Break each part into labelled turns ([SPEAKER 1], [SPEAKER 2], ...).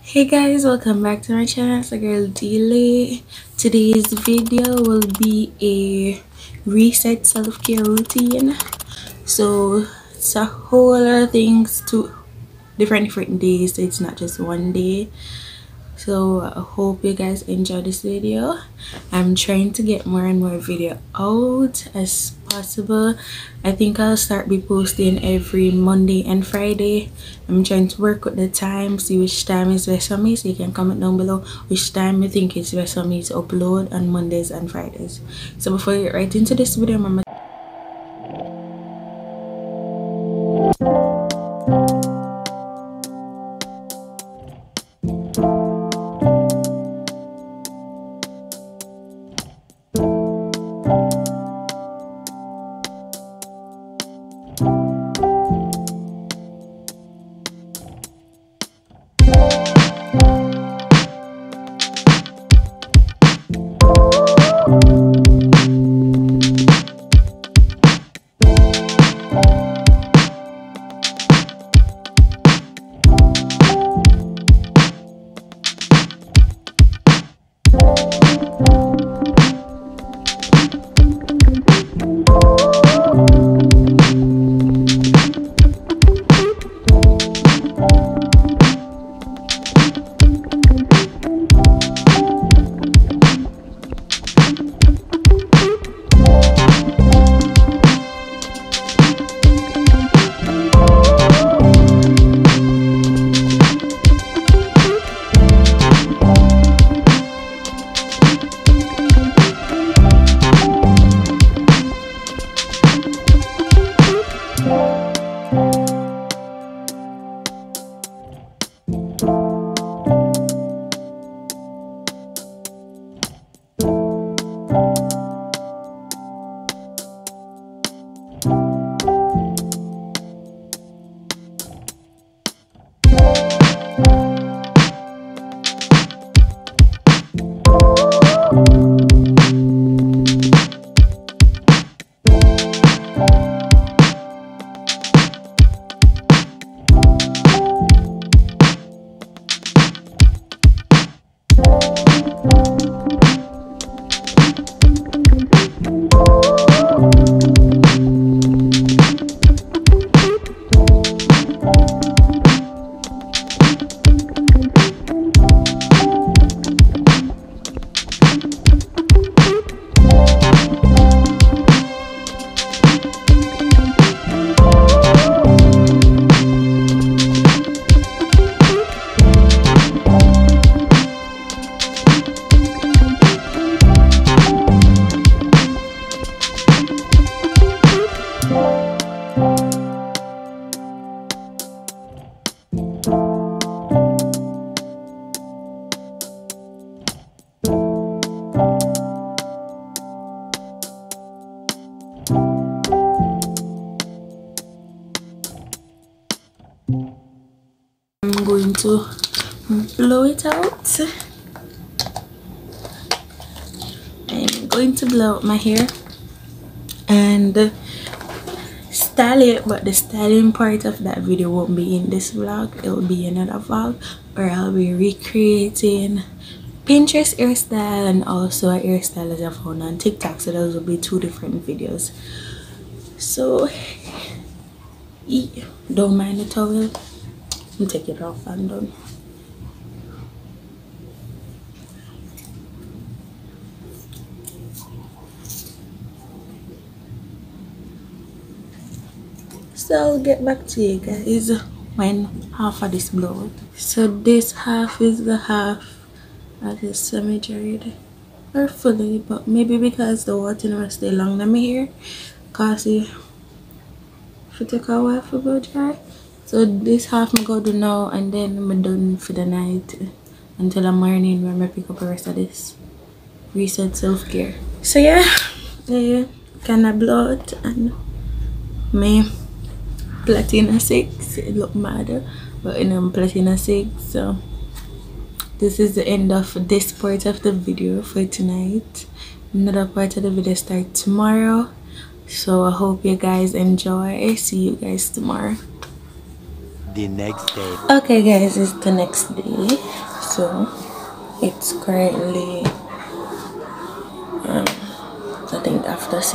[SPEAKER 1] Hey guys, welcome back to my channel. It's the girl Deelii. Today's video will be a reset self-care routine. So it's a whole lot of things to different days. It's not just one day. So I hope you guys enjoy this video. I'm trying to get more and more video out as possible. I think I'll start be posting every Monday and Friday. I'm trying to work with the time, see which time is best for me, so you can comment down below which time you think it's best for me to upload on Mondays and Fridays. So before we get right into this video, remember I'm going to blow it out. I'm going to blow out my hair and style it, but the styling part of that video won't be in this vlog. It will be another vlog where I'll be recreating Pinterest hairstyle and also a hairstyle that I found on TikTok. So those will be two different videos. So don't mind the towel. I'll take it off and done. So I'll get back to you guys when half of this blow out. So this half is the half that is semi-dried or fully, but maybe because the water never stay long in my hair, cause it should take a while for go dry. So this half I go do now, and then I'm done for the night until the morning when I pick up the rest of this reset self-care. So yeah, kinda blow out and my platina 6. It look mad, but I'm platina 6. So this is the end of this part of the video for tonight. Another part of the video starts tomorrow. So I hope you guys enjoy. See you guys tomorrow.
[SPEAKER 2] the next day.
[SPEAKER 1] Okay guys, it's the next day. So it's currently I think after 6.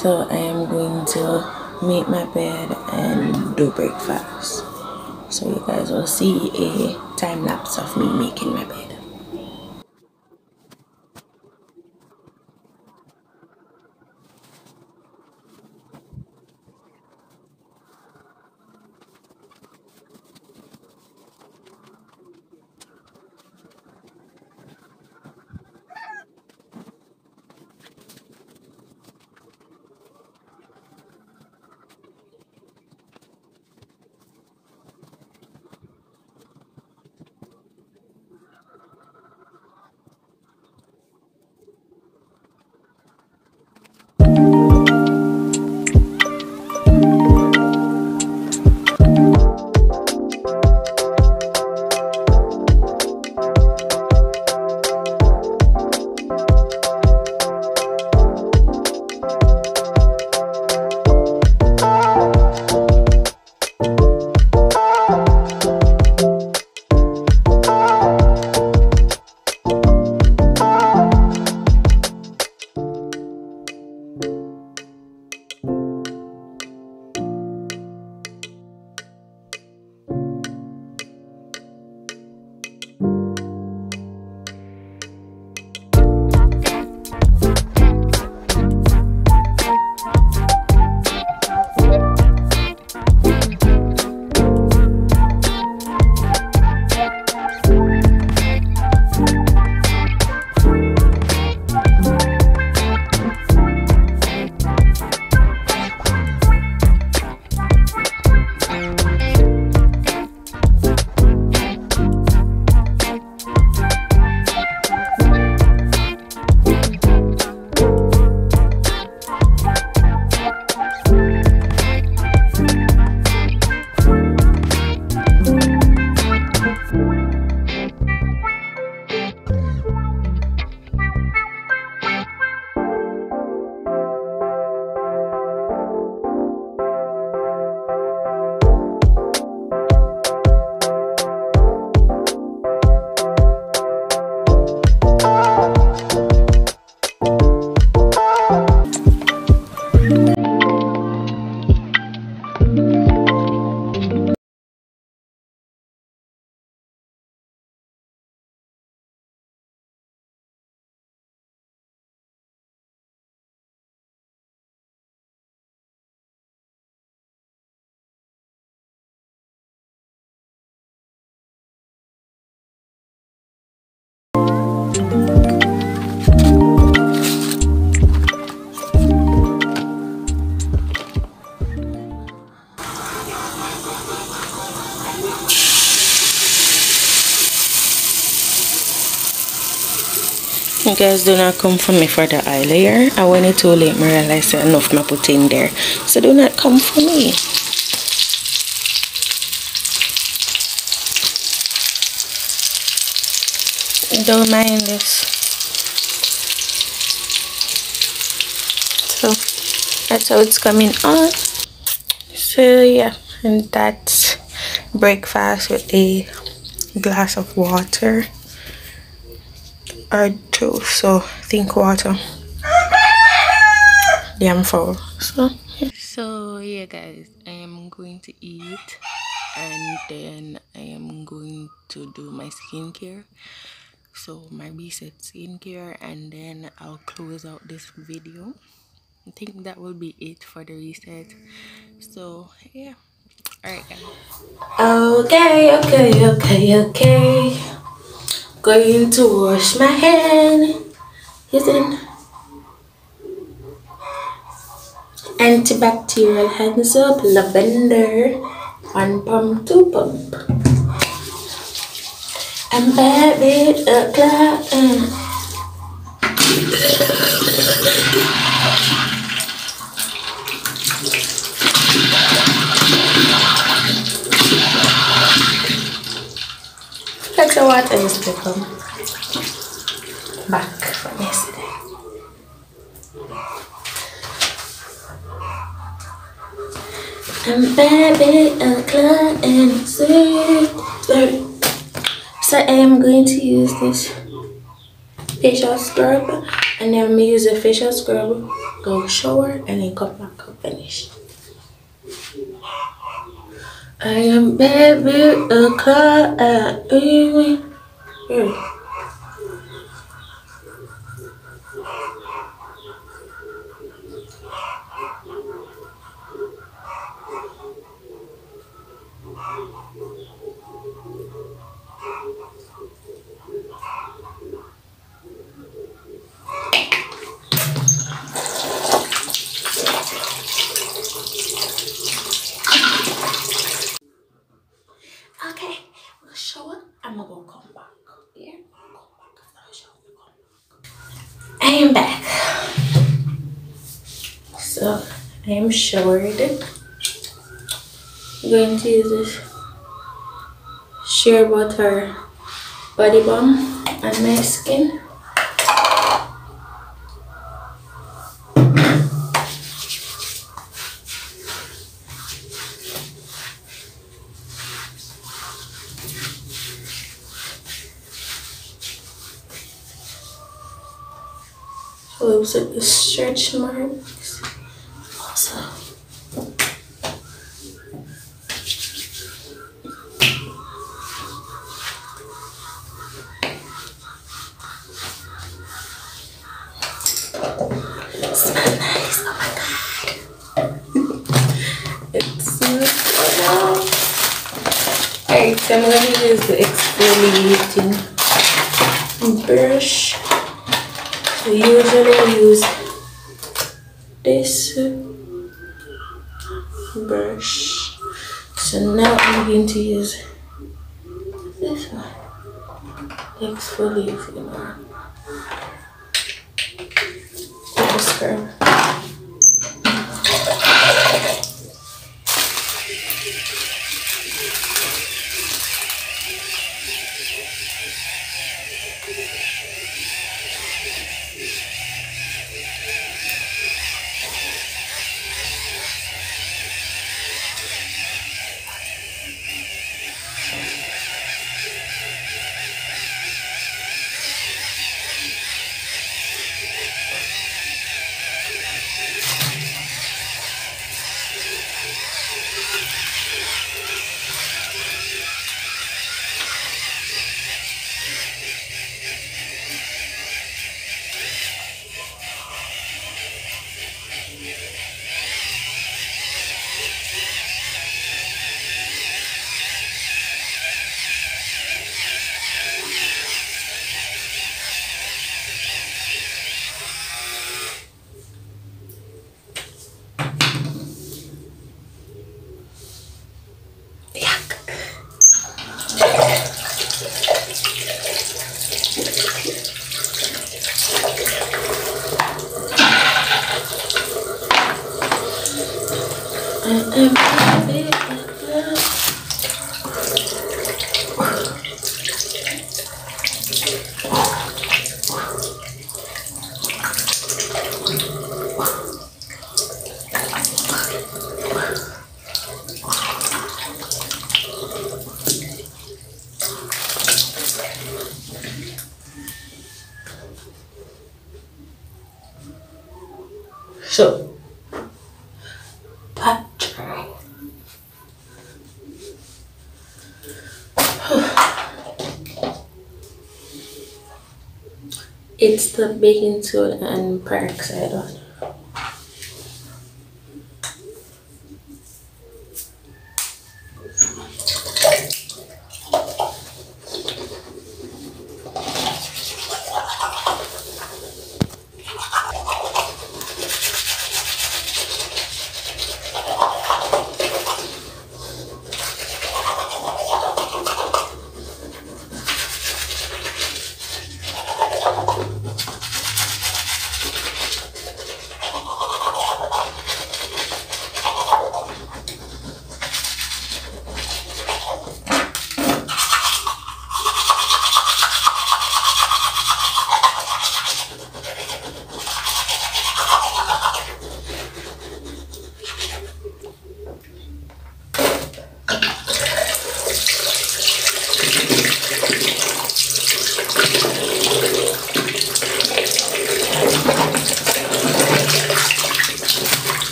[SPEAKER 1] So I am going to make my bed and do breakfast. So you guys will see a time lapse of me making my bed. You guys do not come for me for the eye layer. And when it's too late, I realize enough I put in there. So do not come for me. Don't mind this. So that's how it's coming on. So yeah, and that's breakfast with a glass of water or 2. So think water. Damn full. So yeah guys, I am going to eat and then I am going to do my skincare. So my reset skincare, and then I'll close out this video. I think that will be it for the reset. So yeah, alright guys. Okay. Going to wash my hand using antibacterial hand soap, lavender, 1 pump, 2 pump. And baby o'clock. Like the water used to come back from yesterday. I'm baby a cloud and sweet. So I'm going to use this facial scrub, and then we use a facial scrub, go shower, and then come back and finish. I am baby a cloud and sweet. Okay, we'll shower. I'm gonna come back. Yeah, come back after the shower. I am back. So I am showered. I'm going to use this shea butter body balm on my skin. Helps with the stretch marks. Also, smells nice. Oh my god, it smells so nice. Alright, so I'm going to use the exfoliating brush. So usually I use this brush. So now I'm going to use this one, the exfoliating one. Scrub. So, pat dry. It's the baking soda and peroxide on.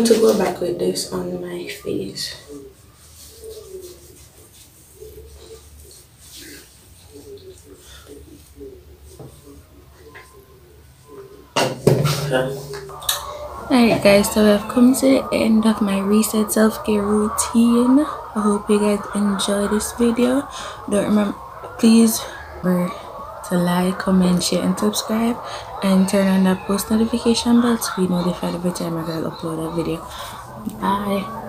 [SPEAKER 1] going to go back with this on my face. Alright guys, so I've come to the end of my reset self-care routine. I hope you guys enjoy this video. Don't remember, please remember to like, comment, share and subscribe, and turn on that post notification bell to be notified every time I upload a video. Bye.